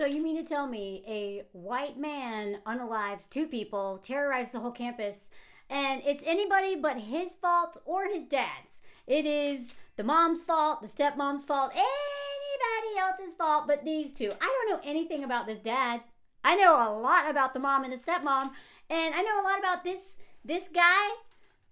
you mean to tell me a white man unalives 2 people, terrorizes the whole campus, and it's anybody but his fault or his dad's? It is the mom's fault, the stepmom's fault, anybody else's fault but these 2. I don't know anything about this dad. I know a lot about the mom and the stepmom, and I know a lot about this guy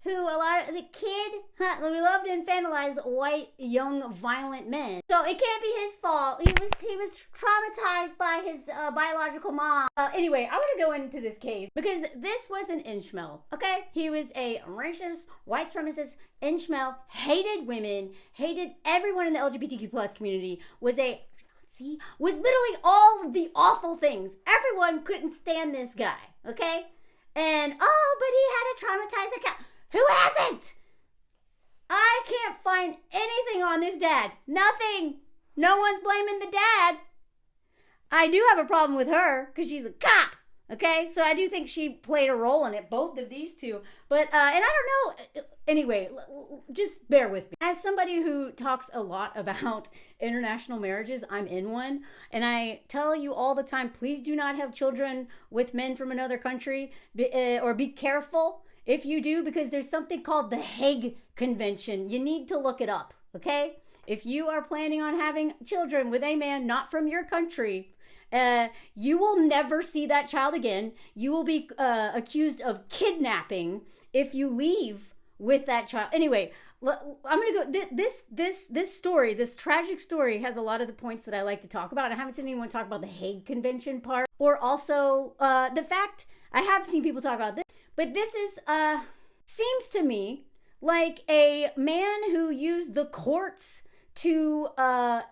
who the kid, we love to infantilize white, young, violent men. So it can't be his fault. He was traumatized by his biological mom. Anyway, I want to go into this case because this was an Inchmel, okay? He was a racist, white supremacist Inchmel, hated women, hated everyone in the LGBTQ plus community, was literally all of the awful things. Everyone couldn't stand this guy, okay? And, but he had a traumatized account. Who hasn't? I can't find anything on this dad. Nothing. No one's blaming the dad. I do have a problem with her because she's a cop. Okay, so I do think she played a role in it, both of these 2. But, and I don't know. Anyway, just bear with me. As somebody who talks a lot about international marriages, I'm in one. And I tell you all the time, please do not have children with men from another country, or be careful if you do, because there's something called the Hague Convention. You need to look it up, okay? If you are planning on having children with a man not from your country, you will never see that child again. You will be accused of kidnapping if you leave with that child. Anyway, I'm gonna go. This story, this tragic story, has a lot of the points that I like to talk about. I haven't seen anyone talk about the Hague Convention part, or also the fact I have seen people talk about this. But this is, seems to me like a man who used the courts to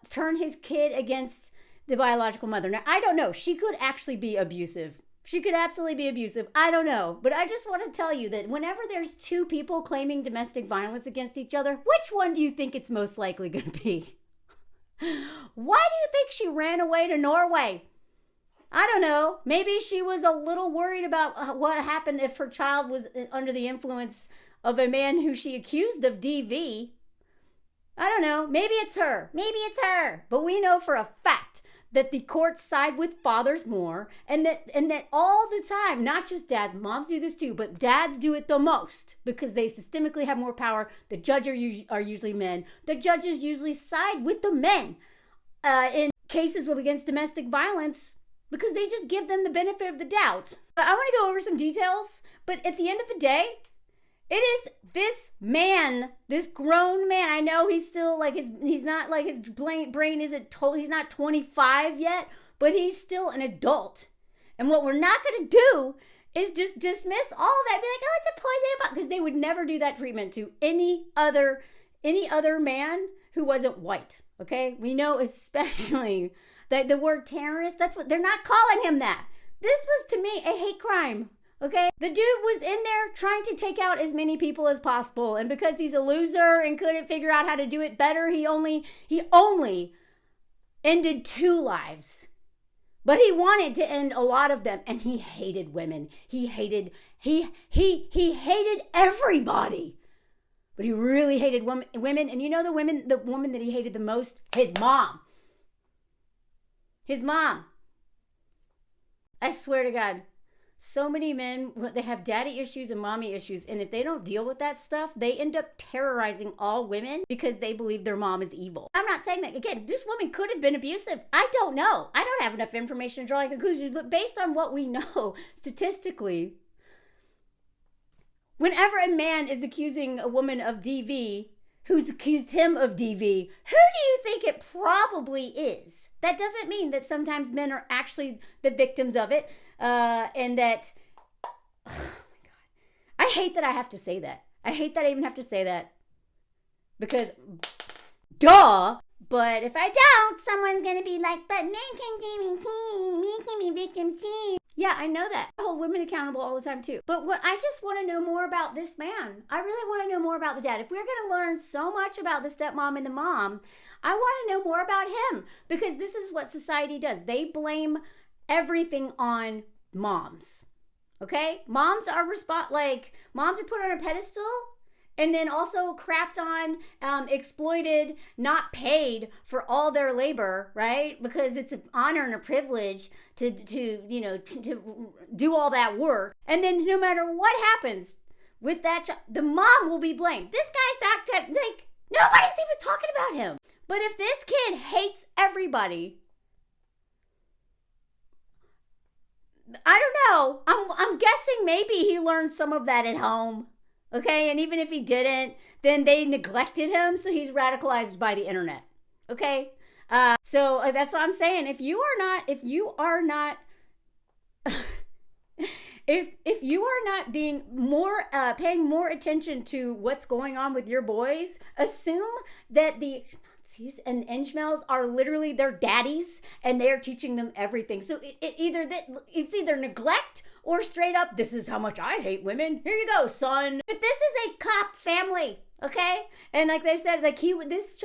turn his kid against the biological mother. Now, I don't know. She could actually be abusive. She could absolutely be abusive. I don't know. But I just want to tell you that whenever there's 2 people claiming domestic violence against each other, which one do you think it's most likely going to be? Why do you think she ran away to Norway? I don't know. Maybe she was a little worried about what happened if her child was under the influence of a man who she accused of DV. I don't know. Maybe it's her. Maybe it's her. But we know for a fact that the courts side with fathers more, and that all the time, not just dads, moms do this too, but dads do it the most because they systemically have more power. The judges are usually men. The judges usually side with the men in cases against domestic violence, because they just give them the benefit of the doubt. But I want to go over some details, but at the end of the day, it is this man, this grown man. I know he's still he's not like his brain isn't told, he's not 25 yet, but he's still an adult. And what we're not going to do is just dismiss all of that, be like, oh, it's a poison, because they would never do that treatment to any other man who wasn't white. Okay, we know especially that the word terrorist, that's what they're not calling him that. This was to me a hate crime. Okay, the dude was in there trying to take out as many people as possible, and because he's a loser and couldn't figure out how to do it better, he only ended 2 lives. But he wanted to end a lot of them, and he hated women. He hated everybody. But he really hated women, and you know the woman that he hated the most? His mom. His mom. I swear to God. So many men, they have daddy issues and mommy issues, and if they don't deal with that stuff, they end up terrorizing all women because they believe their mom is evil. I'm not saying that, again, this woman could have been abusive. I don't know. I don't have enough information to draw any conclusions, but based on what we know statistically, whenever a man is accusing a woman of DV, who's accused him of DV, who do you think it probably is? That doesn't mean that sometimes men are actually the victims of it. And that, oh my God, I hate that I have to say that. I hate that I even have to say that because, duh. But if I don't, someone's going to be like, but men can do it, men can be victims too. Yeah, I know that. I hold women accountable all the time too. But what I just want to know more about this man. I really want to know more about the dad. If we're going to learn so much about the stepmom and the mom, I want to know more about him, because this is what society does. They blame everything on moms. Okay? Moms are put on a pedestal, and then also crapped on, exploited, not paid for all their labor, right? Because it's an honor and a privilege to do all that work. And then no matter what happens with that, the mom will be blamed. This guy's not, like, nobody's even talking about him. But if this kid hates everybody, I don't know. I'm guessing maybe he learned some of that at home. Okay, and even if he didn't, then they neglected him, so he's radicalized by the internet. Okay, so that's what I'm saying. If you are not being more, paying more attention to what's going on with your boys, assume that the Nazis and Inchmels are literally their daddies, and they're teaching them everything. So it's either neglect or straight up, this is how much I hate women. Here you go, son. But this is a cop family, okay? And like they said, like as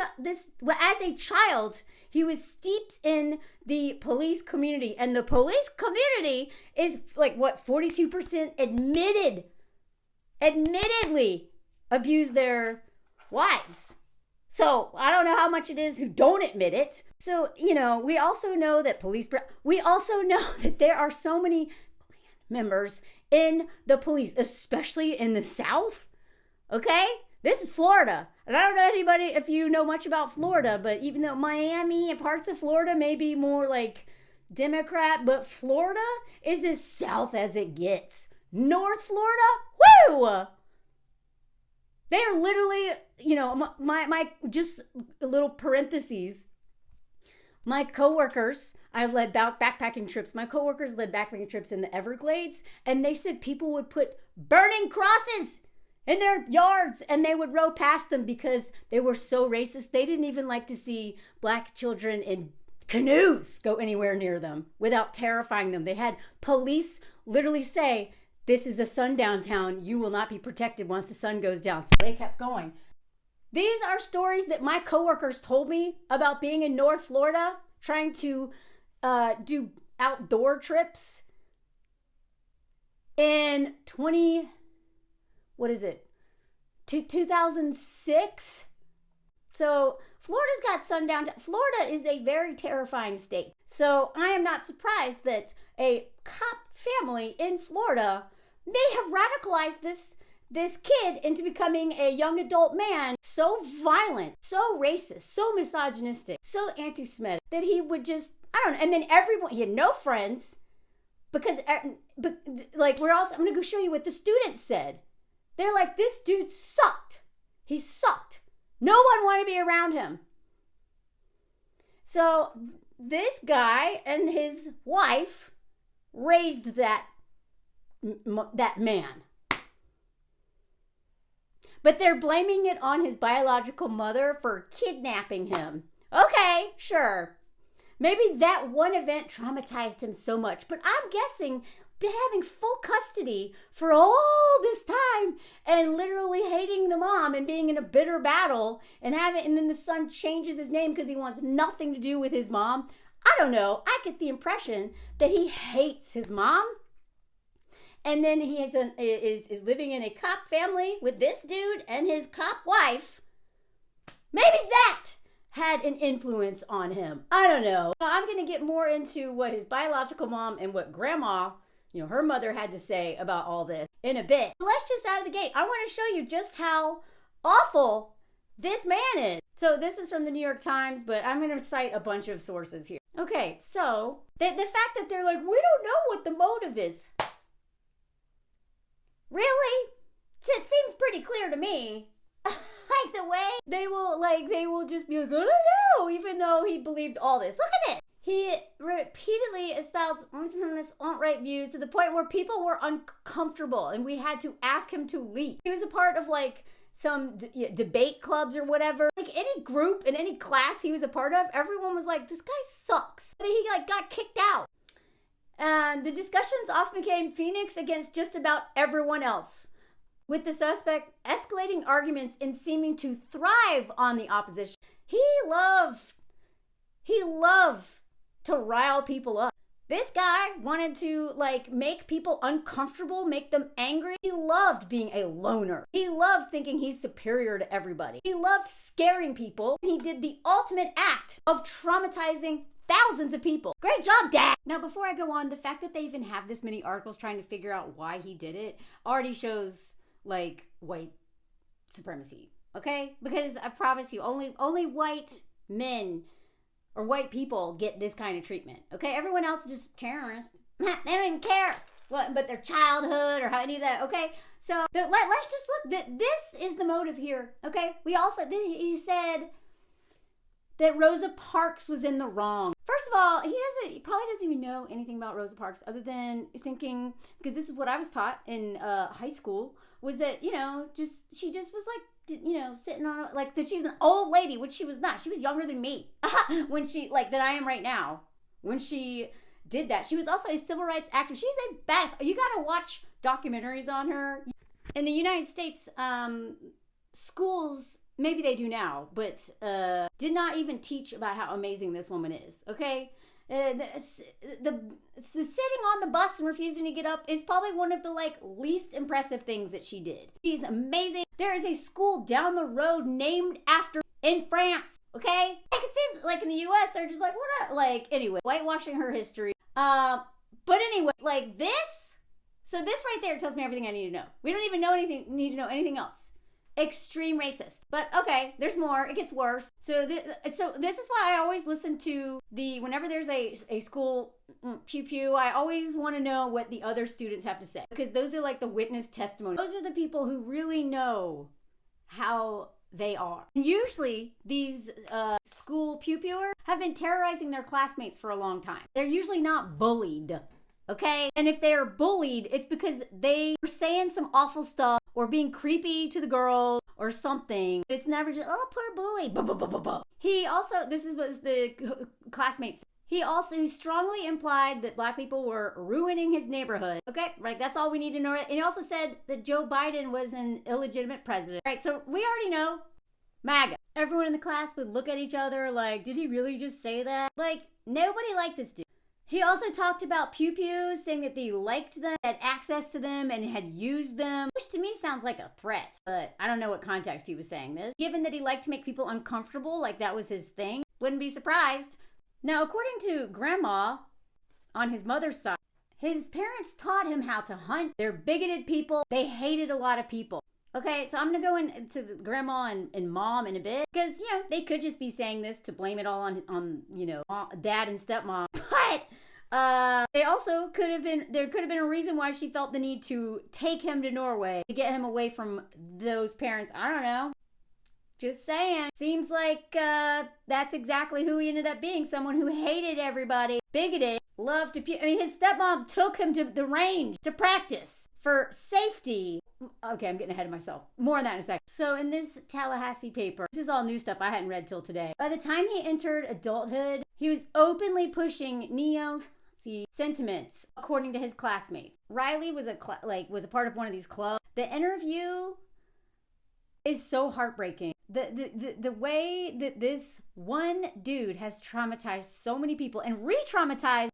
a child, he was steeped in the police community, and the police community is like what 42% admittedly abuse their wives. So I don't know how much it is who don't admit it. So, we also know that we also know that there are so many members in the police, especially in the South. Okay? This is Florida. And I don't know anybody if you know much about Florida, but even though Miami and parts of Florida may be more like Democrat, but Florida is as south as it gets. North Florida, woo! They're literally, my just a little parentheses. My coworkers, I led backpacking trips. My coworkers led backpacking trips in the Everglades, and they said people would put burning crosses in their yards, and they would row past them because they were so racist. They didn't even like to see black children in canoes go anywhere near them without terrifying them. They had police literally say, this is a sundown town. You will not be protected once the sun goes down. So they kept going. These are stories that my coworkers told me about being in North Florida, trying to do outdoor trips in 2006. So Florida's got sundown. Florida is a very terrifying state. So I am not surprised that a cop family in Florida may have radicalized this kid into becoming a young adult man so violent, so racist, so misogynistic, so anti-Semitic that he would just, I don't know. And then he had no friends because, I'm going to go show you what the students said. They're like, this dude sucked. He sucked. No one wanted to be around him. So this guy and his wife raised that man. But they're blaming it on his biological mother for kidnapping him. Okay, sure. Maybe that one event traumatized him so much, but I'm guessing having full custody for all this time and literally hating the mom and being in a bitter battle and then the son changes his name because he wants nothing to do with his mom. I don't know. I get the impression that he hates his mom. And then he is living in a cop family with this dude and his cop wife. Maybe that had an influence on him. I don't know. I'm going to get more into what his biological mom and what grandma, her mother had to say about all this in a bit. Let's just out of the gate. I want to show you just how awful this man is. So this is from the New York Times, but I'm going to cite a bunch of sources here. Okay, so the fact that they're like, we don't know what the motive is. Really? It seems pretty clear to me. Like the way they will just be like, I don't know, even though he believed all this. Look at it. He repeatedly espoused alt-right views to the point where people were uncomfortable and we had to ask him to leave. He was a part of some debate clubs or whatever. Like any group in any class he was a part of, everyone was like, this guy sucks. He got kicked out. And the discussions often became Phoenix against just about everyone else, with the suspect escalating arguments and seeming to thrive on the opposition. He loved to rile people up. This guy wanted to like make people uncomfortable, make them angry. He loved being a loner. He loved thinking he's superior to everybody. He loved scaring people. He did the ultimate act of traumatizing thousands of people. Great job, Dad. Now, before I go on, the fact that they even have this many articles trying to figure out why he did it already shows like white supremacy, okay? Because I promise you, only white men or white people get this kind of treatment, okay? Everyone else is just terrorists. They don't even care what, but their childhood or how any of that, okay? So let's just look. This is the motive here, okay? He said that Rosa Parks was in the wrong. First of all, he probably doesn't even know anything about Rosa Parks other than thinking, because this is what I was taught in high school, was that, she just was like, sitting on, like, that she's an old lady, which she was not. She was younger than me when she, like, that I am right now. When she did that. She was also a civil rights activist. She's a badass. You gotta watch documentaries on her. In the United States, schools, maybe they do now, but did not even teach about how amazing this woman is, okay? The sitting on the bus and refusing to get up is probably one of the like least impressive things that she did. She's amazing. There is a school down the road named after in France, okay? Like it seems like in the US they're just like, what? Like anyway, whitewashing her history. But anyway, like this. So this right there tells me everything I need to know. We don't even need to know anything else. Extreme racist. But okay, there's more. It gets worse. So this is why I always listen to whenever there's a school pew, I always want to know what the other students have to say, because those are like the witness testimony. Those are the people who really know how they are. And usually these school pewers have been terrorizing their classmates for a long time. They're usually not bullied. Okay? And if they're bullied, it's because they were saying some awful stuff or being creepy to the girl or something. It's never just, oh, poor bully. He also, this is what the classmates said. He strongly implied that black people were ruining his neighborhood. Okay, right, that's all we need to know. And he also said that Joe Biden was an illegitimate president. Right, so we already know MAGA. Everyone in the class would look at each other like, did he really just say that? Like, nobody liked this dude. He also talked about pew-pews, saying that they liked them, had access to them, and had used them, which to me sounds like a threat, but I don't know what context he was saying this. Given that he liked to make people uncomfortable, like that was his thing, wouldn't be surprised. Now, according to Grandma, on his mother's side, his parents taught him how to hunt. They're bigoted people. They hated a lot of people. Okay, so I'm going to go into the Grandma and Mom in a bit, because, they could just be saying this to blame it all on Dad and Stepmom. But they also there could have been a reason why she felt the need to take him to Norway, to get him away from those parents. I don't know. Just saying. Seems like that's exactly who he ended up being. Someone who hated everybody, bigoted, loved to his stepmom took him to the range to practice for safety. Okay, I'm getting ahead of myself. More on that in a second. So in this Tallahassee paper, this is all new stuff I hadn't read till today. By the time he entered adulthood, he was openly pushing neo-Nazi sentiments, according to his classmates. Riley was a part of one of these clubs. The interview is so heartbreaking. The way that this one dude has traumatized so many people and re-traumatized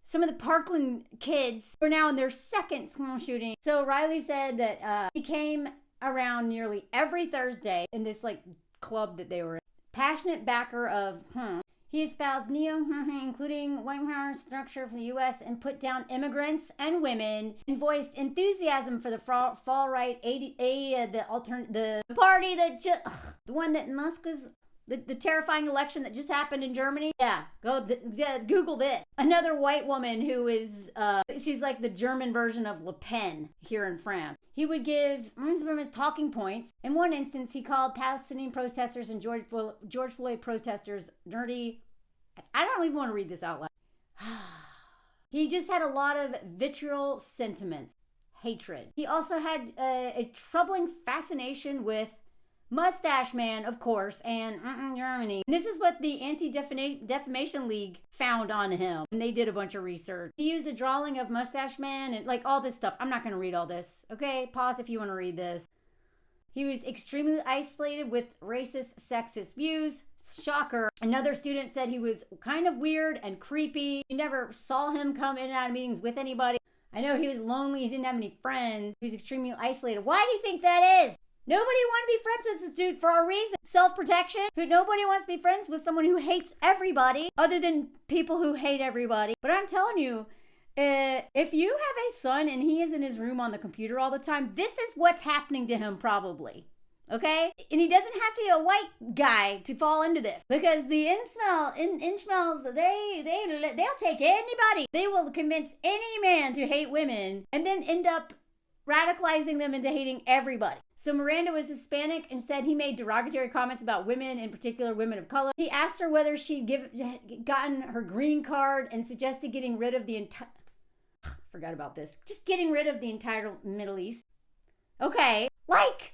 some of the Parkland kids who are now in their second school shooting. So Riley said that he came around nearly every Thursday in this club that they were in. Passionate backer of he espoused including white power structure for the U.S. and put down immigrants and women, and voiced enthusiasm for the far right, the party that the one that Musk was. The terrifying election that just happened in Germany. Yeah, Google this. Another white woman who is, she's like the German version of Le Pen here in France. He would give his talking points. In one instance, he called Palestinian protesters and George Floyd protesters dirty. I don't even want to read this out loud. He just had a lot of vitriol sentiments, hatred. He also had a troubling fascination with Mustache Man, of course, and Germany. And this is what the Anti-Defamation League found on him. And they did a bunch of research. He used a drawing of Mustache Man and all this stuff. I'm not going to read all this. Okay, pause if you want to read this. He was extremely isolated with racist, sexist views. Shocker. Another student said he was kind of weird and creepy. She never saw him come in and out of meetings with anybody. I know he was lonely. He didn't have any friends. He was extremely isolated. Why do you think that is? Nobody wanted to be friends with this dude for a reason. Self-protection. Nobody wants to be friends with someone who hates everybody other than people who hate everybody. But I'm telling you, if you have a son and he is in his room on the computer all the time, this is what's happening to him probably. Okay? And he doesn't have to be a white guy to fall into this, because the Inchmels, they'll take anybody. They will convince any man to hate women and then end up radicalizing them into hating everybody. So Miranda was Hispanic and said he made derogatory comments about women, in particular women of color. He asked her whether she'd gotten her green card and suggested getting rid of the entire... Forgot about this. Just getting rid of the entire Middle East. Okay. Like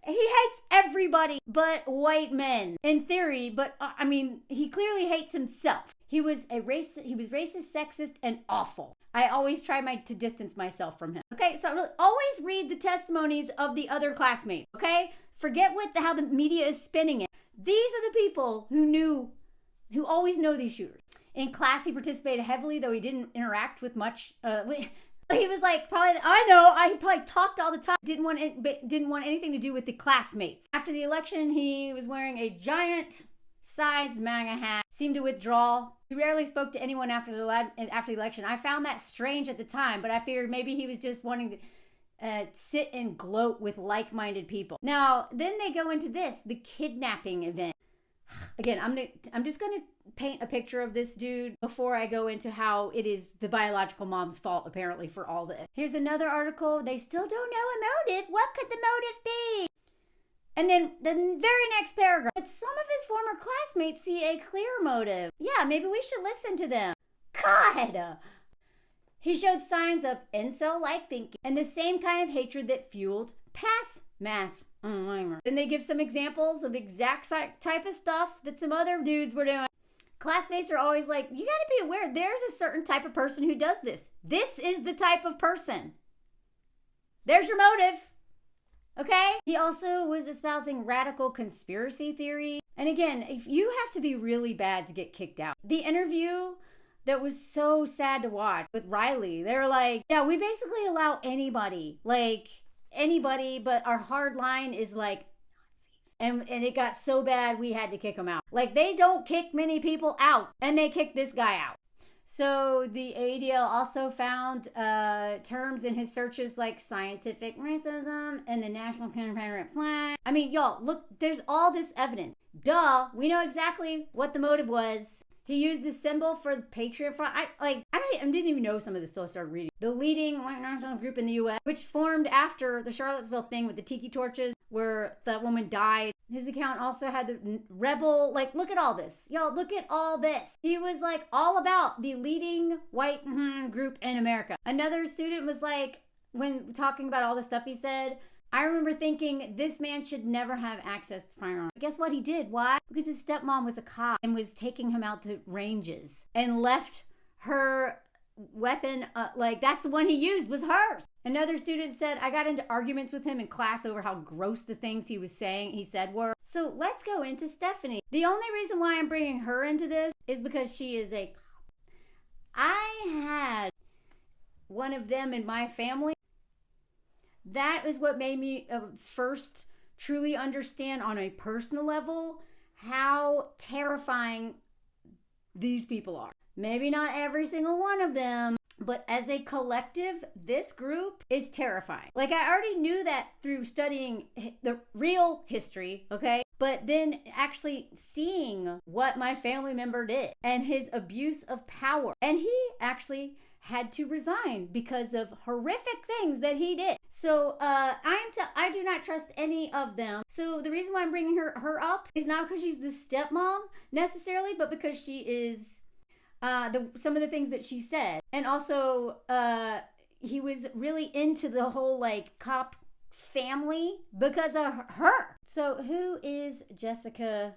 he hates everybody but white men in theory, but I mean, he clearly hates himself. He was racist, sexist, and awful. I always try to distance myself from him. Okay, so really, always read the testimonies of the other classmates. Okay, forget how the media is spinning it. These are the people who always know these shooters. In class, he participated heavily, though he didn't interact with much. He was like, he probably talked all the time. Didn't want anything to do with the classmates. After the election, he was wearing a giant-sized MAGA hat. Seemed to withdraw. He rarely spoke to anyone after the election. I found that strange at the time, but I figured maybe he was just wanting to sit and gloat with like-minded people. Now, then they go into the kidnapping event. Again, I'm just gonna paint a picture of this dude before I go into how it is the biological mom's fault, apparently, for all this. Here's another article. They still don't know a motive. What could the motive be? And then the very next paragraph. But some of his former classmates see a clear motive. Yeah, maybe we should listen to them. God! He showed signs of incel-like thinking and the same kind of hatred that fueled past mass. Then they give some examples of exact type of stuff that some other dudes were doing. Classmates are always like, you gotta be aware, there's a certain type of person who does this. This is the type of person. There's your motive. Okay? He also was espousing radical conspiracy theory. And again, if you have to be really bad to get kicked out. The interview that was so sad to watch with Riley, they were like, yeah, we basically allow anybody, but our hard line is like Nazis. And it got so bad we had to kick them out. Like, they don't kick many people out, and they kicked this guy out. So the ADL also found terms in his searches like scientific racism and the National Confederate flag. I mean, y'all, look, there's all this evidence. Duh, we know exactly what the motive was. He used the symbol for the Patriot Front. I didn't even know some of this till I started reading. The leading white nationalist group in the U.S., which formed after the Charlottesville thing with the tiki torches, where that woman died. His account also had the rebel, look at all this. Y'all, look at all this. He was all about the leading white group in America. Another student was when talking about all the stuff he said, I remember thinking this man should never have access to firearms. Guess what he did? Why? Because his stepmom was a cop and was taking him out to ranges and left her weapon, that's the one he used was hers. Another student said, I got into arguments with him in class over how gross the things he said were. So let's go into Stephanie. The only reason why I'm bringing her into this is because she is a cop. I had one of them in my family. That is what made me first truly understand on a personal level how terrifying these people are. Maybe not every single one of them, but as a collective, this group is terrifying. I already knew that through studying the real history, okay? But then actually seeing what my family member did and his abuse of power. And he actually had to resign because of horrific things that he did. So I do not trust any of them. So the reason why I'm bringing her up is not because she's the stepmom necessarily, but because she is some of the things that she said. And also he was really into the whole cop family because of her. So who is Jessica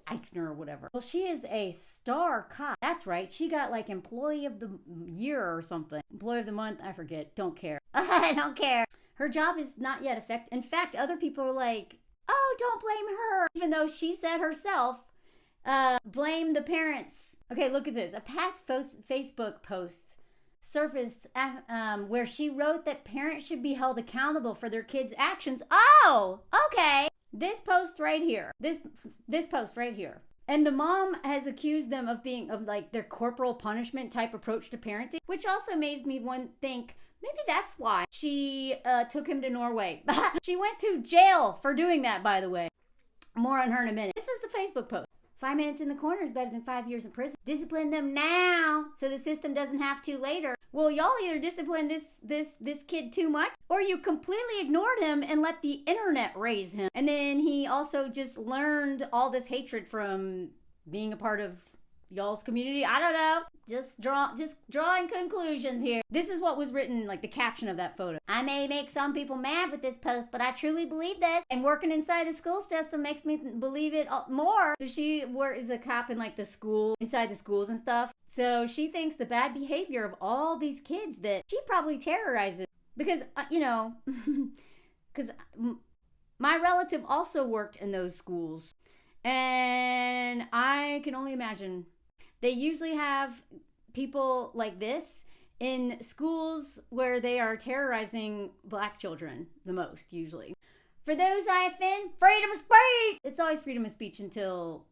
Ikner or whatever? Well, she is a star cop. That's right. She got Employee of the Year or something. Employee of the Month. I forget. Don't care. I don't care. Her job is not yet affected. In fact, other people are like, oh, don't blame her. Even though she said herself Blame the parents. Okay, look at this. A past Facebook post surfaced where she wrote that parents should be held accountable for their kids' actions. Oh, okay. This post right here. This post right here. And the mom has accused them of like their corporal punishment type approach to parenting, which also made me think maybe that's why she took him to Norway. She went to jail for doing that, by the way. More on her in a minute. This was the Facebook post. 5 minutes in the corner is better than 5 years in prison. Discipline them now so the system doesn't have to later. Well, y'all either discipline this kid too much, or you completely ignored him and let the internet raise him. And then he also just learned all this hatred from being a part of y'all's community. I don't know. Just drawing conclusions here. This is what was written, like the caption of that photo. I may make some people mad with this post, but I truly believe this. And working inside the school system makes me believe it more. So she is a cop in like the school, inside the schools and stuff. So she thinks the bad behavior of all these kids that she probably terrorizes. Because, because my relative also worked in those schools. And I can only imagine. They usually have people like this in schools where they are terrorizing black children the most, usually. For those I offend, freedom of speech! It's always freedom of speech until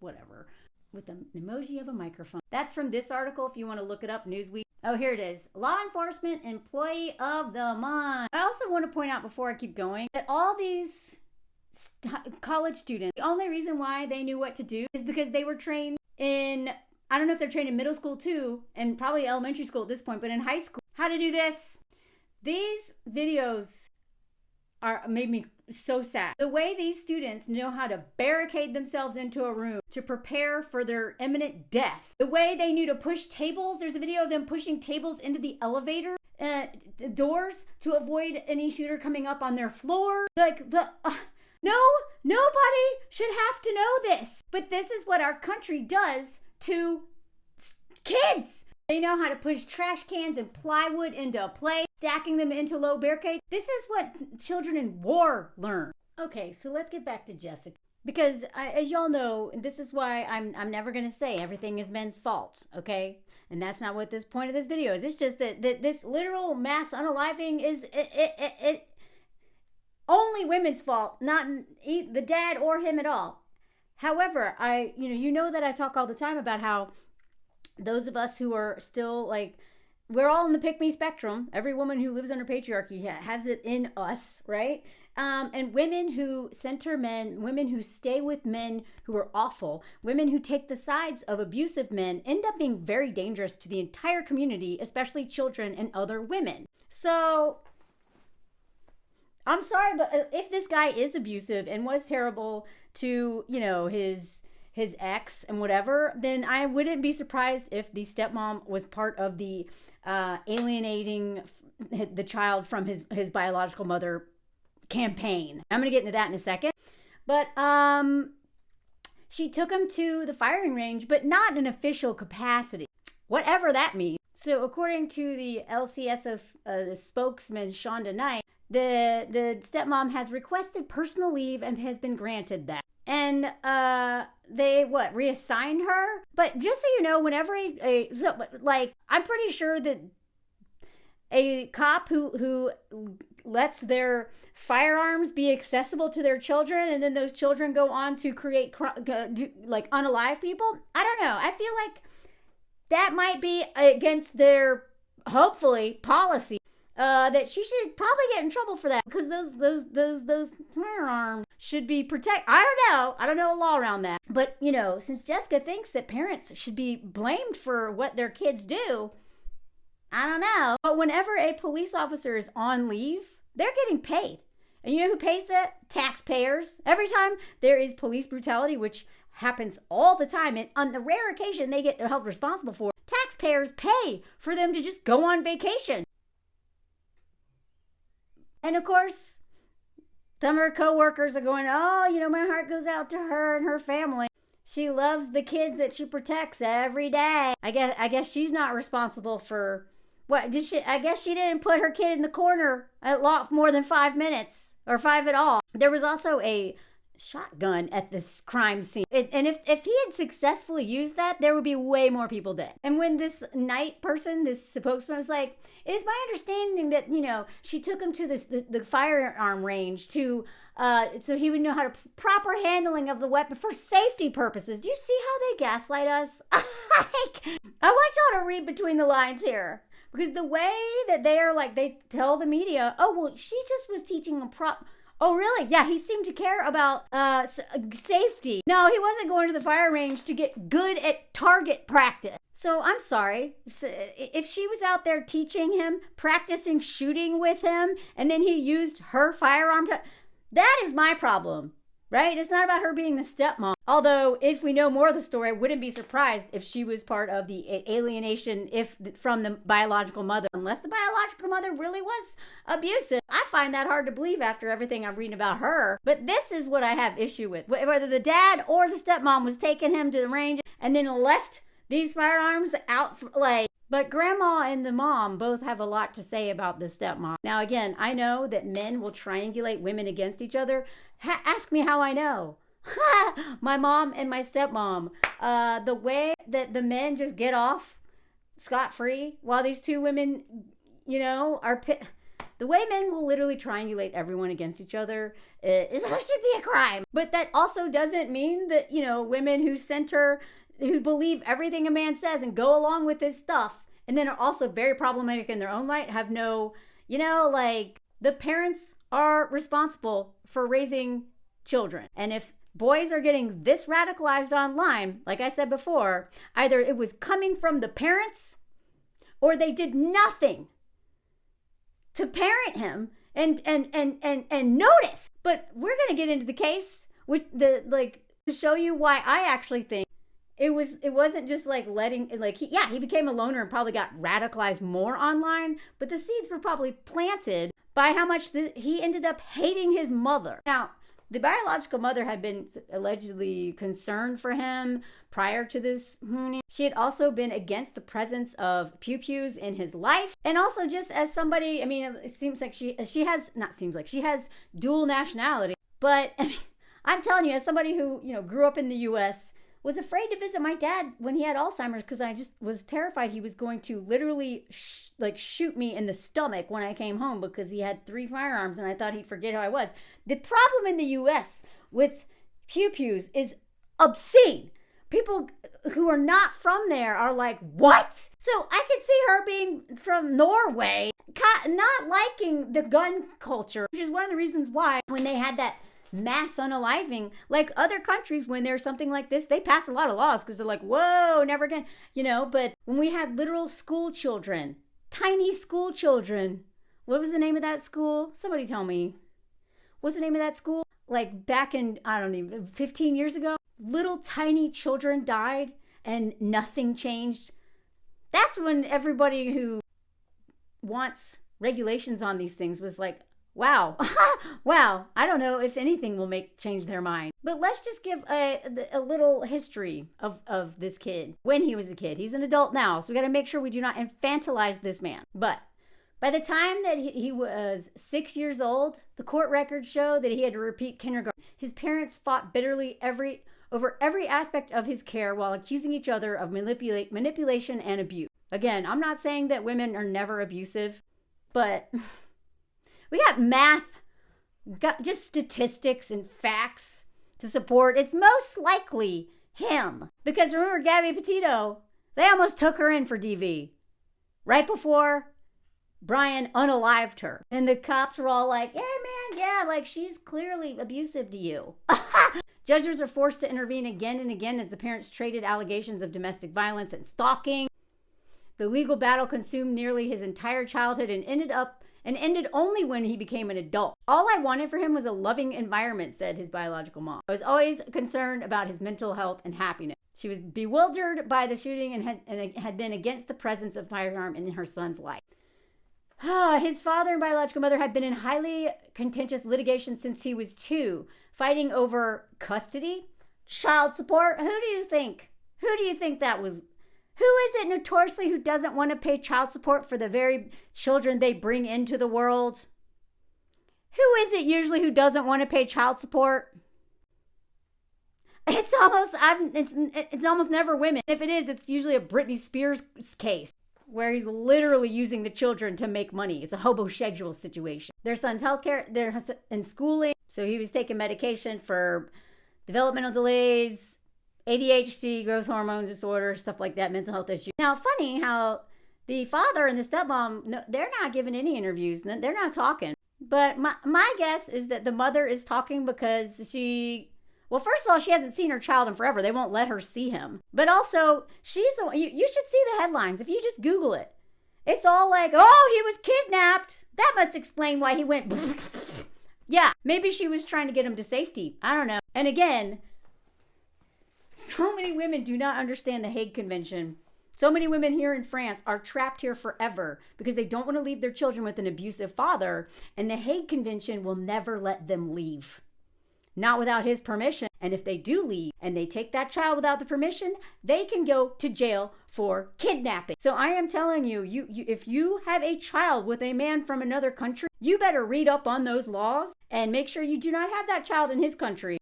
whatever. With an emoji of a microphone. That's from this article if you want to look it up, Newsweek. Oh, here it is. Law Enforcement Employee of the Month. I also want to point out before I keep going that all these college students, the only reason why they knew what to do is because they were trained in, I don't know if they're trained in middle school too, and probably elementary school at this point, but in high school, how to do this. These videos made me so sad. The way these students know how to barricade themselves into a room to prepare for their imminent death. The way they knew to push tables. There's a video of them pushing tables into the elevator doors to avoid any shooter coming up on their floor. Nobody should have to know this. But this is what our country does to kids. They know how to push trash cans and plywood into a plate, stacking them into low barricades. This is what children in war learn. Okay, so let's get back to Jessica. Because as y'all know, this is why I'm never going to say everything is men's fault, okay? And that's not what this point of this video is. It's just that this literal mass unaliving is only women's fault, not the dad or him at all. However, you know that I talk all the time about how those of us who are still like, we're all in the pick-me spectrum. Every woman who lives under patriarchy has it in us, right? And women who center men, women who stay with men who are awful, women who take the sides of abusive men end up being very dangerous to the entire community, especially children and other women. So I'm sorry, but if this guy is abusive and was terrible to, his ex and whatever, then I wouldn't be surprised if the stepmom was part of the alienating the child from his biological mother campaign. I'm going to get into that in a second. But she took him to the firing range, but not in an official capacity, whatever that means. So according to the LCSO spokesman, Shonda Knight, the stepmom has requested personal leave and has been granted that. And they reassigned her? But just so you know, whenever I'm pretty sure that a cop who lets their firearms be accessible to their children and then those children go on to create unalive people, I don't know. I feel like that might be against their, hopefully, policy. That she should probably get in trouble for that because those firearms should be protected. I don't know a law around that. But, since Jessica thinks that parents should be blamed for what their kids do, I don't know. But whenever a police officer is on leave, they're getting paid. And you know who pays that? Taxpayers. Every time there is police brutality, which happens all the time, and on the rare occasion they get held responsible for, taxpayers pay for them to just go on vacation. And of course, some of her coworkers are going, my heart goes out to her and her family. She loves the kids that she protects every day. I guess she's not responsible for what did she? I guess she didn't put her kid in the corner a lot more than 5 minutes or 5 at all. There was also a shotgun at this crime scene. And if he had successfully used that, there would be way more people dead. And when this night person, this spokesman, was like, it is my understanding that, she took him to the firearm range to so he would know how to proper handling of the weapon for safety purposes. Do you see how they gaslight us? I want y'all to read between the lines here. Because the way that they are they tell the media, oh, well, she just was teaching a oh, really? Yeah, he seemed to care about safety. No, he wasn't going to the fire range to get good at target practice. So I'm sorry. If she was out there teaching him, practicing shooting with him, and then he used her firearm, that is my problem, right? It's not about her being the stepmom. Although, if we know more of the story, I wouldn't be surprised if she was part of the alienation from the biological mother, unless the biological mother really was abusive. I find that hard to believe after everything I'm reading about her. But this is what I have issue with. Whether the dad or the stepmom was taking him to the range and then left these firearms out, But grandma and the mom both have a lot to say about the stepmom. Now, again, I know that men will triangulate women against each other. Ask me how I know. My mom and my stepmom. The way that the men just get off scot-free while these two women, are the way men will literally triangulate everyone against each other should be a crime. But that also doesn't mean that, women who believe everything a man says and go along with his stuff and then are also very problematic in their own right have no, the parents are responsible for raising children. And if boys are getting this radicalized online, like I said before, either it was coming from the parents or they did nothing to parent him and notice. But we're going to get into the case with to show you why I actually think it wasn't just he became a loner and probably got radicalized more online, but the seeds were probably planted by how much he ended up hating his mother. Now, the biological mother had been allegedly concerned for him prior to this. She had also been against the presence of pew-pews in his life. And also just as somebody, it seems like she has dual nationality. But I'm telling you, as somebody who, grew up in the U.S., was afraid to visit my dad when he had Alzheimer's because I just was terrified he was going to literally shoot me in the stomach when I came home because he had 3 firearms and I thought he'd forget who I was. The problem in the U.S. with pew-pews is obscene. People who are not from there are like, what? So I could see her being from Norway, not liking the gun culture, which is one of the reasons why when they had that mass unaliving, like other countries, when there's something like this, they pass a lot of laws because they're like, whoa, never again, but when we had literal school children, tiny school children, what was the name of that school? Somebody tell me. What's the name of that school? Like back in, 15 years ago, little tiny children died and nothing changed. That's when everybody who wants regulations on these things was like, wow, wow, I don't know if anything will change their mind. But let's just give a little history of this kid when he was a kid. He's an adult now, so we got to make sure we do not infantilize this man. But by the time that he was 6 years old, the court records show that he had to repeat kindergarten. His parents fought bitterly over every aspect of his care while accusing each other of manipulation and abuse. Again, I'm not saying that women are never abusive, but we got math, got just statistics and facts to support. It's most likely him. Because remember Gabby Petito, they almost took her in for DV right before Brian unalived her. And the cops were all like, she's clearly abusive to you. Judges are forced to intervene again and again as the parents traded allegations of domestic violence and stalking. The legal battle consumed nearly his entire childhood and ended only when he became an adult. All I wanted for him was a loving environment, said his biological mom. I was always concerned about his mental health and happiness. She was bewildered by the shooting and had been against the presence of firearm in her son's life. His father and biological mother had been in highly contentious litigation since he was 2, fighting over custody, child support. Who do you think that was? Who is it notoriously who doesn't want to pay child support for the very children they bring into the world? Who is it usually who doesn't want to pay child support? It's almost never women. If it is, it's usually a Britney Spears case where he's literally using the children to make money. It's a homosexual situation. Their son's healthcare, they're in schooling, so he was taking medication for developmental delays, ADHD, growth hormone disorder, stuff like that, mental health issues. Now, funny how the father and the stepmom, no, they're not giving any interviews. They're not talking. But my guess is that the mother is talking because well, first of all, she hasn't seen her child in forever. They won't let her see him. But also, she's the one, you should see the headlines. If you just Google it, it's all like, oh, he was kidnapped. That must explain why he went. Yeah, maybe she was trying to get him to safety. I don't know. And again, so many women do not understand the Hague Convention. So many women here in France are trapped here forever because they don't want to leave their children with an abusive father. And the Hague Convention will never let them leave. Not without his permission. And if they do leave and they take that child without the permission, they can go to jail for kidnapping. So I am telling you, if you have a child with a man from another country, you better read up on those laws and make sure you do not have that child in his country.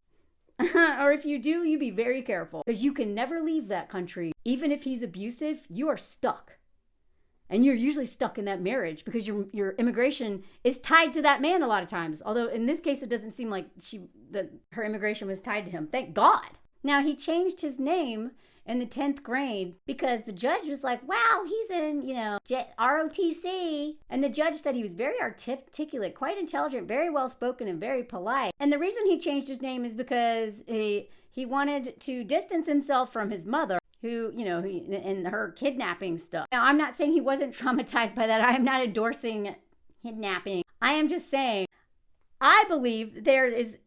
Or if you do, you be very careful because you can never leave that country. Even if he's abusive, you are stuck. And you're usually stuck in that marriage because your immigration is tied to that man a lot of times. Although in this case, it doesn't seem like her immigration was tied to him. Thank God. Now, he changed his name in the 10th grade because the judge was like, wow, he's in, ROTC. And the judge said he was very articulate, quite intelligent, very well-spoken, and very polite. And the reason he changed his name is because he wanted to distance himself from his mother, who, and her kidnapping stuff. Now, I'm not saying he wasn't traumatized by that. I am not endorsing kidnapping. I am just saying, I believe there is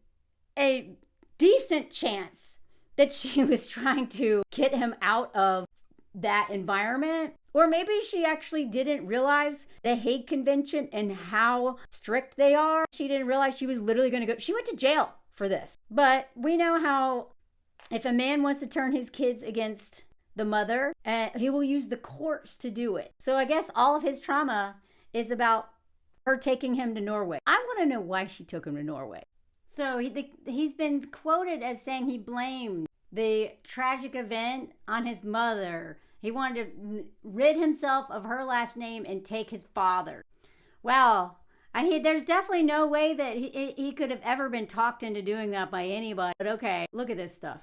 a decent chance that she was trying to get him out of that environment. Or maybe she actually didn't realize the Hague Convention and how strict they are. She didn't realize she was literally going to go. She went to jail for this. But we know how if a man wants to turn his kids against the mother, he will use the courts to do it. So I guess all of his trauma is about her taking him to Norway. I want to know why she took him to Norway. So he's been quoted as saying he blamed the tragic event on his mother. He wanted to rid himself of her last name and take his father. Well, there's definitely no way that he could have ever been talked into doing that by anybody. But okay, look at this stuff.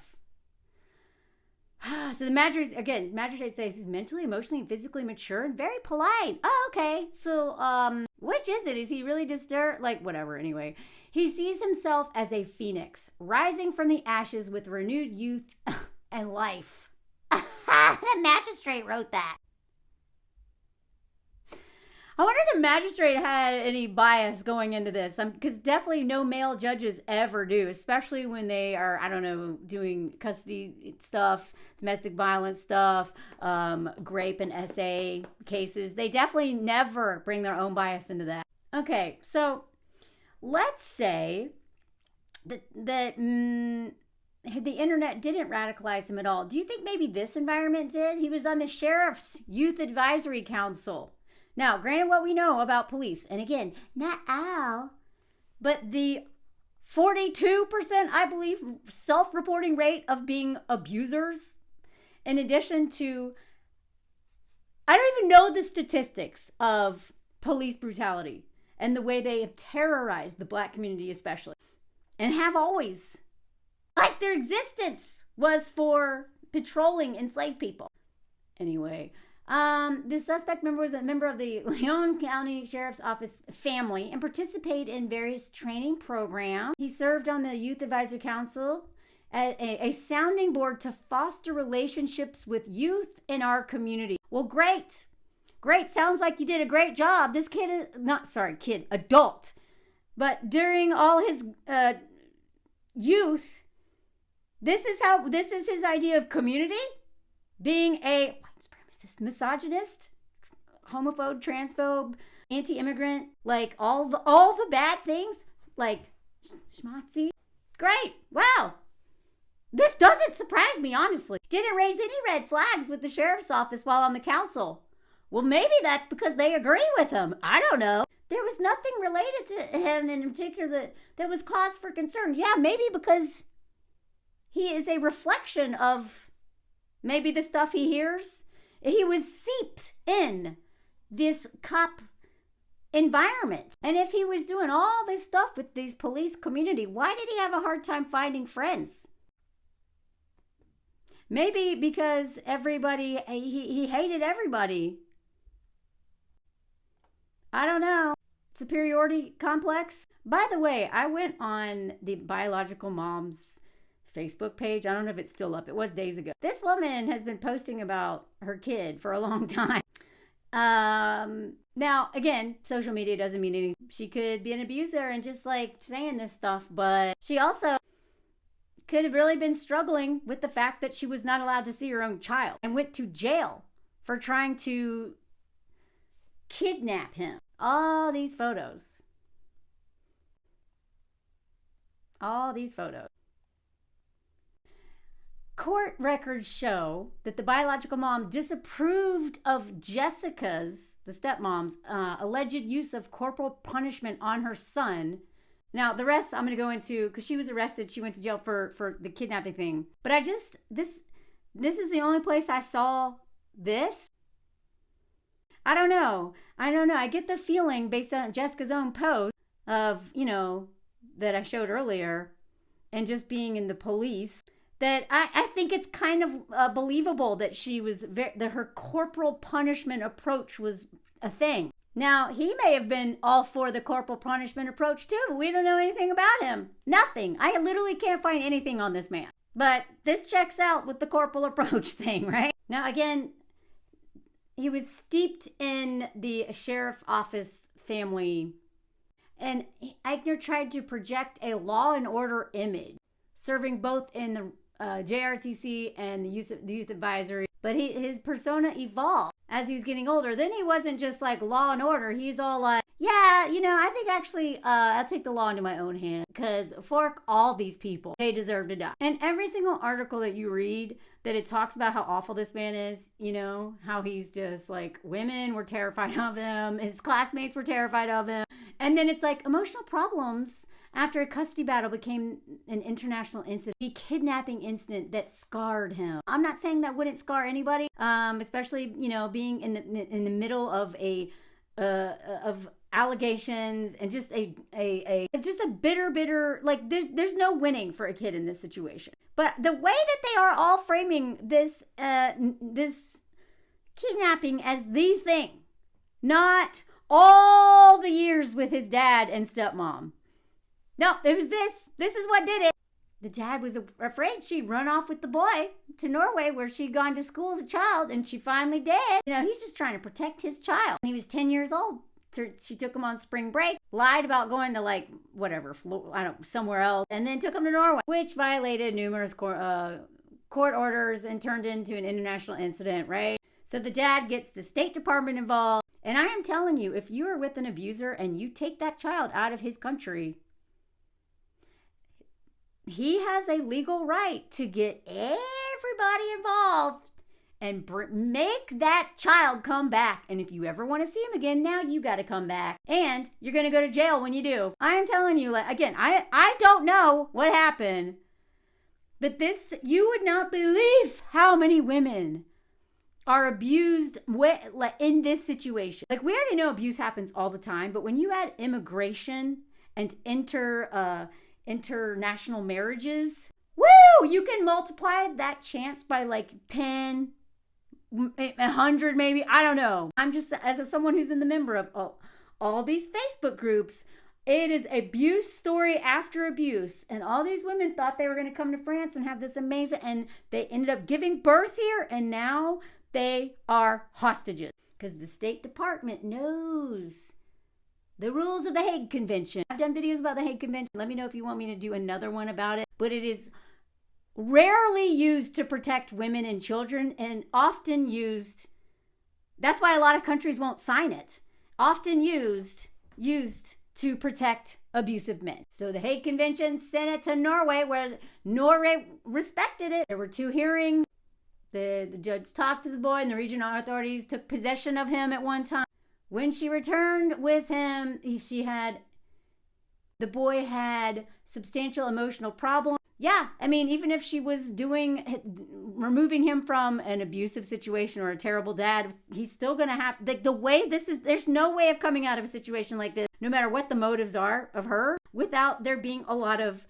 So the magistrate says he's mentally, emotionally, and physically mature and very polite. Oh, okay. So, which is it? Is he really disturbed? Like, whatever, anyway. He sees himself as a phoenix, rising from the ashes with renewed youth and life. The magistrate wrote that. I wonder if the magistrate had any bias going into this, because definitely no male judges ever do, especially when they are, doing custody stuff, domestic violence stuff, grape and SA cases. They definitely never bring their own bias into that. Okay, so let's say that the internet didn't radicalize him at all. Do you think maybe this environment did? He was on the Sheriff's Youth Advisory Council. Now, granted what we know about police, and again, not all, but the 42%, I believe, self-reporting rate of being abusers, in addition to, I don't even know the statistics of police brutality and the way they have terrorized the Black community especially, and have always, like their existence was for patrolling enslaved people. Anyway, the suspect was a member of the Leon County Sheriff's Office family and participated in various training programs. He served on the Youth Advisory Council as a sounding board to foster relationships with youth in our community. Well, great. Great. Sounds like you did a great job. This adult. But during all his youth, this is his idea of community, being a misogynist, homophobe, transphobe, anti-immigrant, like all the bad things, like schmatzy. Great. Wow. This doesn't surprise me, honestly. Didn't raise any red flags with the sheriff's office while on the council. Well, maybe that's because they agree with him. I don't know. There was nothing related to him in particular that was cause for concern. Yeah, maybe because he is a reflection of maybe the stuff he hears. He was seeped in this cop environment. And if he was doing all this stuff with these police community, why did he have a hard time finding friends? Maybe because everybody, he hated everybody. I don't know. Superiority complex. By the way, I went on the Biological Mom's Facebook page. I don't know if it's still up. It was days ago. This woman has been posting about her kid for a long time. Now, again, social media doesn't mean anything. She could be an abuser and just like saying this stuff, but she also could have really been struggling with the fact that she was not allowed to see her own child and went to jail for trying to kidnap him. All these photos. All these photos. Court records show that the biological mom disapproved of Jessica's, the stepmom's, alleged use of corporal punishment on her son. Now, the rest I'm going to go into, because she was arrested. She went to jail for the kidnapping thing. But this is the only place I saw this. I don't know. I get the feeling based on Jessica's own post of, that I showed earlier and just being in the police, that I think it's kind of believable that she was, that her corporal punishment approach was a thing. Now, he may have been all for the corporal punishment approach too. We don't know anything about him. Nothing. I literally can't find anything on this man. But this checks out with the corporal approach thing, right? Now, again, he was steeped in the sheriff office family, and Ikner tried to project a law and order image, serving both in the JRTC and the youth advisory. But his persona evolved as he was getting older. Then he wasn't just like law and order. He's all like, yeah, I think actually I'll take the law into my own hand, because fork all these people. They deserve to die. And every single article that you read that it talks about how awful this man is, how he's just like, women were terrified of him. His classmates were terrified of him. And then it's like emotional problems after a custody battle became an international incident, a kidnapping incident that scarred him. I'm not saying that wouldn't scar anybody, especially, being in the middle of of allegations and just a bitter, like there's no winning for a kid in this situation. But the way that they are all framing this kidnapping as the thing, not all the years with his dad and stepmom. No, it was this. This is what did it. The dad was afraid she'd run off with the boy to Norway, where she'd gone to school as a child, and she finally did. He's just trying to protect his child. When he was 10 years old, she took him on spring break, lied about going to somewhere else, and then took him to Norway, which violated numerous court orders and turned into an international incident, right? So the dad gets the State Department involved. And I am telling you, if you are with an abuser and you take that child out of his country, he has a legal right to get everybody involved and make that child come back. And if you ever want to see him again, now you got to come back. And you're going to go to jail when you do. I am telling you, again, I don't know what happened, but you would not believe how many women are abused in this situation. Like, we already know abuse happens all the time, but when you add immigration and international marriages, woo, you can multiply that chance by like 10, 100 maybe. I don't know. I'm just, as someone who's in the member of all these Facebook groups, it is abuse story after abuse. And all these women thought they were going to come to France and have this amazing, and they ended up giving birth here, and now they are hostages because the State Department knows the rules of the Hague Convention. I've done videos about the Hague Convention. Let me know if you want me to do another one about it. But it is rarely used to protect women and children, and often used, that's why a lot of countries won't sign it, often used to protect abusive men. So the Hague Convention sent it to Norway, where Norway respected it. There were 2 hearings. The judge talked to the boy, and the regional authorities took possession of him at one time. When she returned with him, the boy had substantial emotional problems. Yeah, I mean, even if she was removing him from an abusive situation or a terrible dad, he's still going to have, the way this is, there's no way of coming out of a situation like this, no matter what the motives are of her, without there being a lot of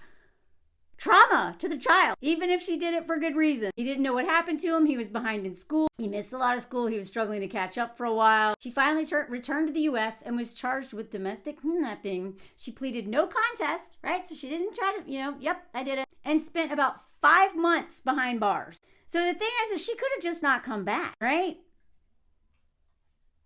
trauma to the child, even if she did it for good reason. He didn't know what happened to him. He was behind in school. He missed a lot of school. He was struggling to catch up for a while. She finally returned to the U.S. and was charged with domestic kidnapping. She pleaded no contest, right? So she didn't try to, yep, I did it. And spent about 5 months behind bars. So the thing is she could have just not come back, right?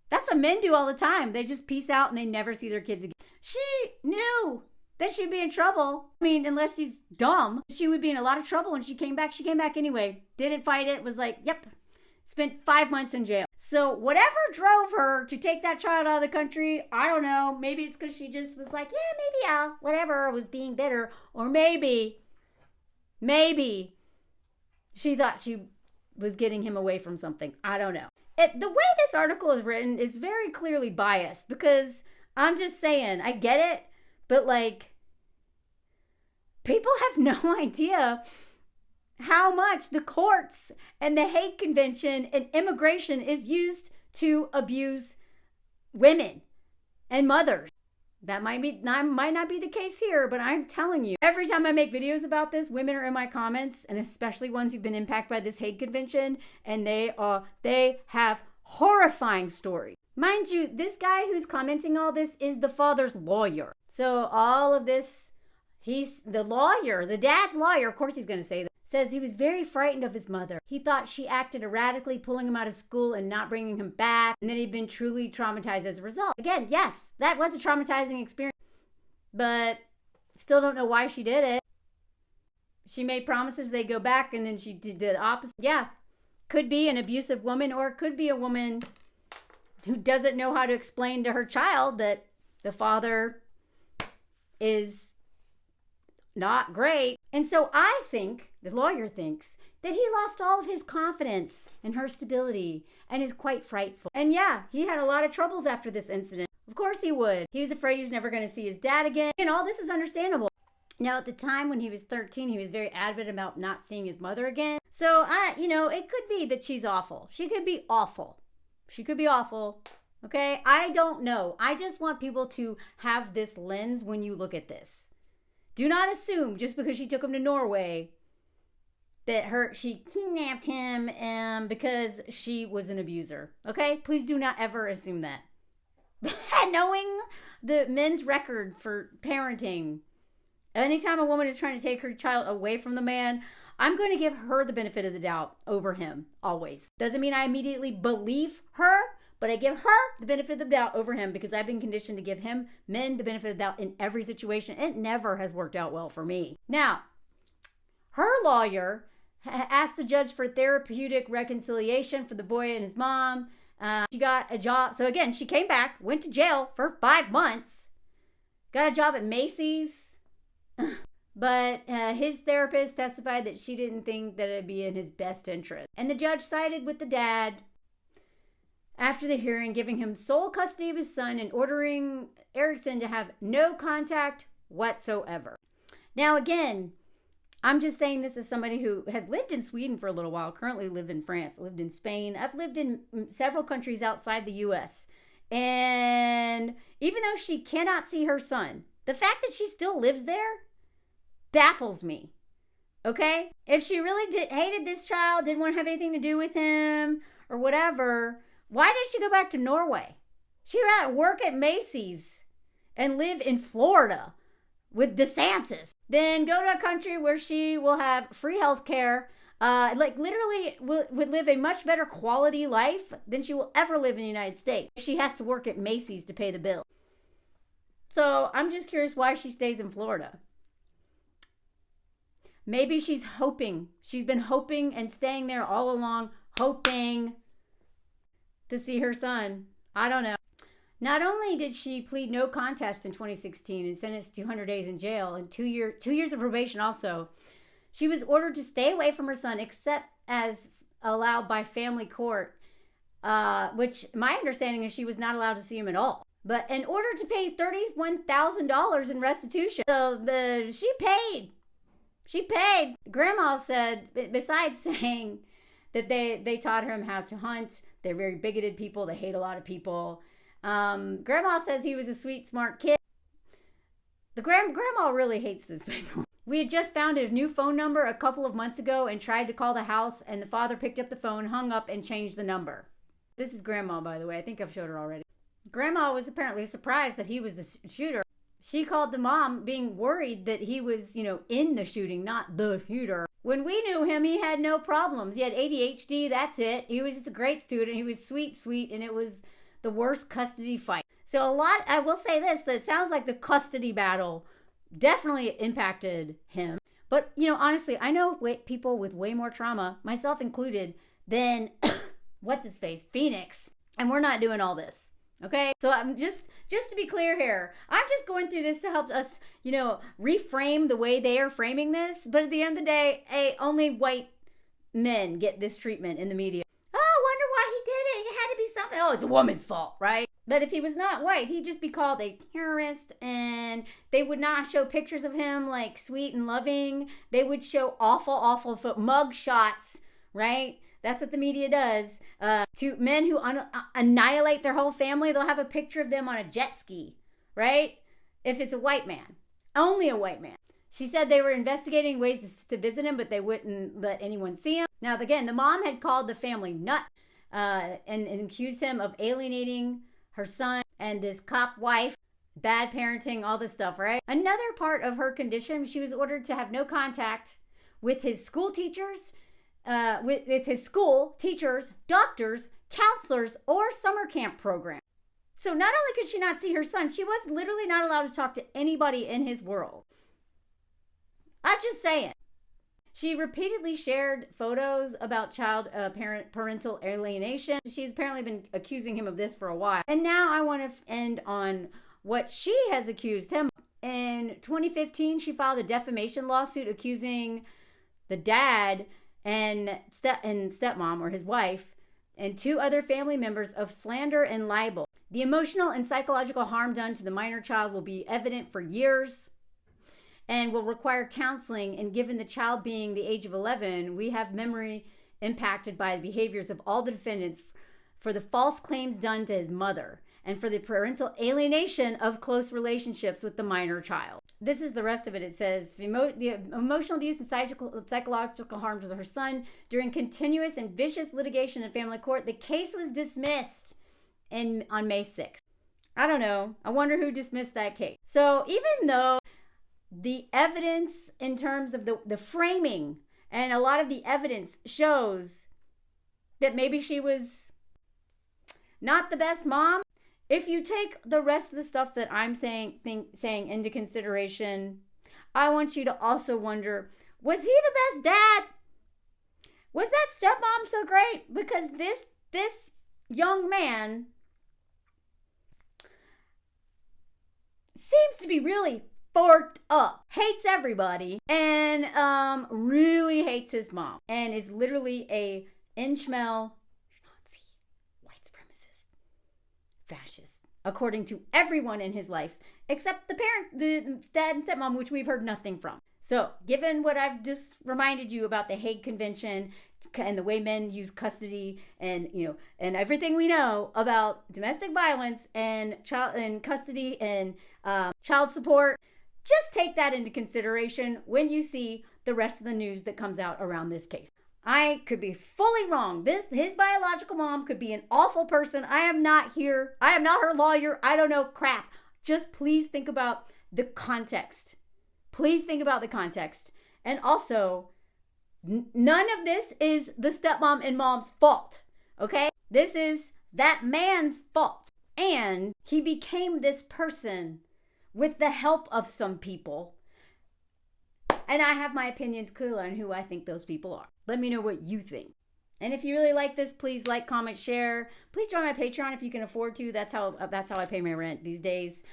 That's what men do all the time. They just peace out and they never see their kids again. She knew that she'd be in trouble. I mean, unless she's dumb, she would be in a lot of trouble when she came back. She came back anyway. Didn't fight it. Was like, yep. Spent 5 months in jail. So whatever drove her to take that child out of the country, I don't know. Maybe it's because she just was like, yeah, maybe I'll, whatever, was being bitter. Or maybe she thought she was getting him away from something. I don't know. The way this article is written is very clearly biased because I'm just saying, I get it. But people have no idea how much the courts and the Hague Convention and immigration is used to abuse women and mothers. That might not be the case here, but I'm telling you, every time I make videos about this, women are in my comments, and especially ones who've been impacted by this Hague Convention, and they have horrifying stories. Mind you, this guy who's commenting all this is the father's lawyer. So all of this, he's the lawyer, the dad's lawyer, of course he's going to say that, says he was very frightened of his mother. He thought she acted erratically, pulling him out of school and not bringing him back, and that he'd been truly traumatized as a result. Again, yes, that was a traumatizing experience, but still don't know why she did it. She made promises they go back, and then she did the opposite. Yeah, could be an abusive woman, or it could be a woman who doesn't know how to explain to her child that the father is not great. And so I think, the lawyer thinks, that he lost all of his confidence in her stability and is quite frightful. And yeah, he had a lot of troubles after this incident. Of course he would. He was afraid he was never going to see his dad again. And all this is understandable. Now, at the time when he was 13, he was very adamant about not seeing his mother again. So, it could be that she's awful. She could be awful. She could be awful. Okay? I don't know. I just want people to have this lens when you look at this. Do not assume just because she took him to Norway that she kidnapped him because she was an abuser. Okay? Please do not ever assume that. Knowing the men's record for parenting, anytime a woman is trying to take her child away from the man, I'm going to give her the benefit of the doubt over him, always. Doesn't mean I immediately believe her, but I give her the benefit of the doubt over him because I've been conditioned to give men the benefit of the doubt in every situation. It never has worked out well for me. Now, her lawyer asked the judge for therapeutic reconciliation for the boy and his mom. She got a job. So again, she came back, went to jail for 5 months, got a job at Macy's. But his therapist testified that she didn't think that it'd be in his best interest. And the judge sided with the dad after the hearing, giving him sole custody of his son and ordering Erickson to have no contact whatsoever. Now, again, I'm just saying this as somebody who has lived in Sweden for a little while, currently live in France, lived in Spain. I've lived in several countries outside the U.S. And even though she cannot see her son, the fact that she still lives there baffles me. Okay? If she really hated this child, didn't want to have anything to do with him or whatever, why did she go back to Norway? She'd rather work at Macy's and live in Florida with DeSantis than go to a country where she will have free health care, literally would live a much better quality life than she will ever live in the United States. She has to work at Macy's to pay the bill. So I'm just curious why she stays in Florida. Maybe she's hoping. She's been hoping and staying there all along, hoping to see her son. I don't know. Not only did she plead no contest in 2016 and sentenced to 200 days in jail and 2 years of probation also, she was ordered to stay away from her son except as allowed by family court, which my understanding is she was not allowed to see him at all. But in order to pay $31,000 in restitution. So she paid She paid. Grandma said, besides saying that they taught him how to hunt, they're very bigoted people, they hate a lot of people. Grandma says he was a sweet, smart kid. The grandma really hates this people. We had just found a new phone number a couple of months ago and tried to call the house, and the father picked up the phone, hung up, and changed the number. This is Grandma, by the way. I think I've showed her already. Grandma was apparently surprised that he was the shooter. She called the mom, being worried that he was, in the shooting, not the shooter. When we knew him, he had no problems. He had ADHD, that's it. He was just a great student. He was sweet, and it was the worst custody fight. So I will say this, that it sounds like the custody battle definitely impacted him. But, honestly, I know people with way more trauma, myself included, than, Phoenix. And we're not doing all this. Okay? So I'm just to be clear here, I'm just going through this to help us, reframe the way they are framing this. But at the end of the day, only white men get this treatment in the media. Oh, I wonder why he did it. It had to be something. Oh, it's a woman's fault, right? But if he was not white, he'd just be called a terrorist, and they would not show pictures of him like sweet and loving. They would show awful mug shots, right? That's what the media does. To men who annihilate their whole family, they'll have a picture of them on a jet ski, right? If it's a white man, only a white man. She said they were investigating ways to visit him, but they wouldn't let anyone see him. Now, again, the mom had called the family nut and accused him of alienating her son and this cop wife, bad parenting, all this stuff, right? Another part of her condition, she was ordered to have no contact with his school teachers, doctors, counselors, or summer camp program. So not only could she not see her son, she was literally not allowed to talk to anybody in his world. I'm just saying. She repeatedly shared photos about parental alienation. She's apparently been accusing him of this for a while. And now I want to end on what she has accused him. In 2015, she filed a defamation lawsuit accusing the dad and stepmom, or his wife, and 2 other family members of slander and libel. The emotional and psychological harm done to the minor child will be evident for years and will require counseling. And given the child being the age of 11, we have memory impacted by the behaviors of all the defendants for the false claims done to his mother and for the parental alienation of close relationships with the minor child. This is the rest of it. It says, the emotional abuse and psychological harm to her son during continuous and vicious litigation in family court. The case was dismissed on May 6th. I don't know. I wonder who dismissed that case. So even though the evidence in terms of the framing and a lot of the evidence shows that maybe she was not the best mom, if you take the rest of the stuff that I'm saying into consideration, I want you to also wonder, was he the best dad? Was that stepmom so great? Because this young man seems to be really forked up, hates everybody, and really hates his mom, and is literally a inchmel Nazi, white supremacist, fascist, according to everyone in his life, except the dad and stepmom, which we've heard nothing from. So, given what I've just reminded you about the Hague Convention and the way men use custody, and and everything we know about domestic violence and custody and child support, just take that into consideration when you see the rest of the news that comes out around this case. I could be fully wrong. His biological mom could be an awful person. I am not her lawyer. I don't know crap. Just please think about the context. Please think about the context. And also, none of this is the stepmom and mom's fault. Okay? This is that man's fault. And he became this person with the help of some people. And I have my opinions clear on who I think those people are. Let me know what you think. And if you really like this, please like, comment, share. Please join my Patreon if you can afford to. That's how I pay my rent these days.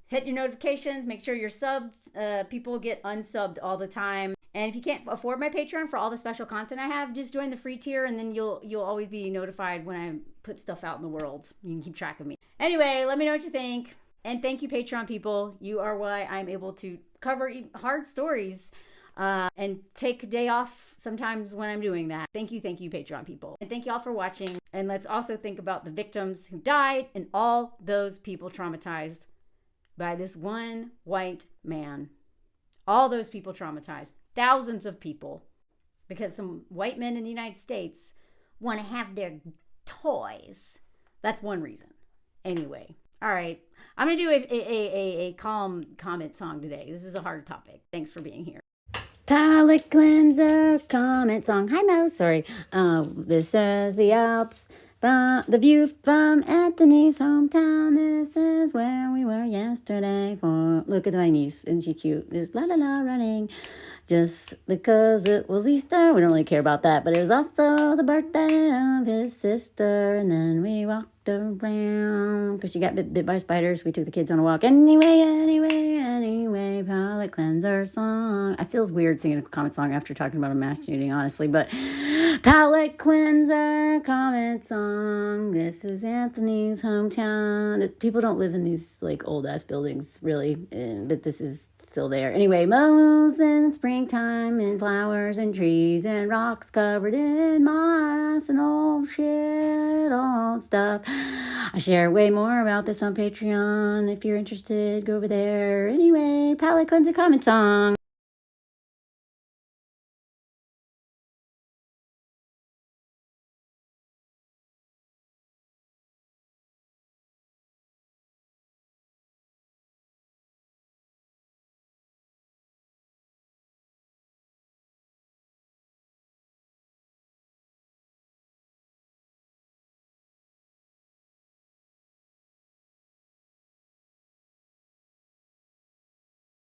Hit your notifications. Make sure you're subbed. People get unsubbed all the time. And if you can't afford my Patreon for all the special content I have, just join the free tier, and then you'll always be notified when I put stuff out in the world. You can keep track of me. Anyway, let me know what you think. And thank you, Patreon people. You are why I'm able to cover hard stories and take a day off sometimes when I'm doing that. Thank you, Patreon people. And thank y'all for watching. And let's also think about the victims who died and all those people traumatized by this one white man. All those people traumatized. Thousands of people. Because some white men in the United States want to have their toys. That's one reason. Anyway. All right. I'm going to do a calm comment song today. This is a hard topic. Thanks for being here. Palette cleanser comment song. Hi, Mo. Sorry. This is the Alps. The view from Anthony's hometown. This is where we were yesterday. Look at my niece. Isn't she cute? Just la la la running. Just because it was Easter. We don't really care about that. But it was also the birthday of his sister. And then we walked around because she got bit by spiders. We took the kids on a walk. Anyway, palette cleanser song. I feels weird singing a comment song after talking about a mass shooting, honestly. But palette cleanser comment song. This is Anthony's hometown. People don't live in these like old ass buildings, really. But this is still there. Anyway, mows in springtime and flowers and trees and rocks covered in moss and old shit, old stuff. I share way more about this on Patreon. If you're interested, go over there. Anyway, palette cleanser comment song.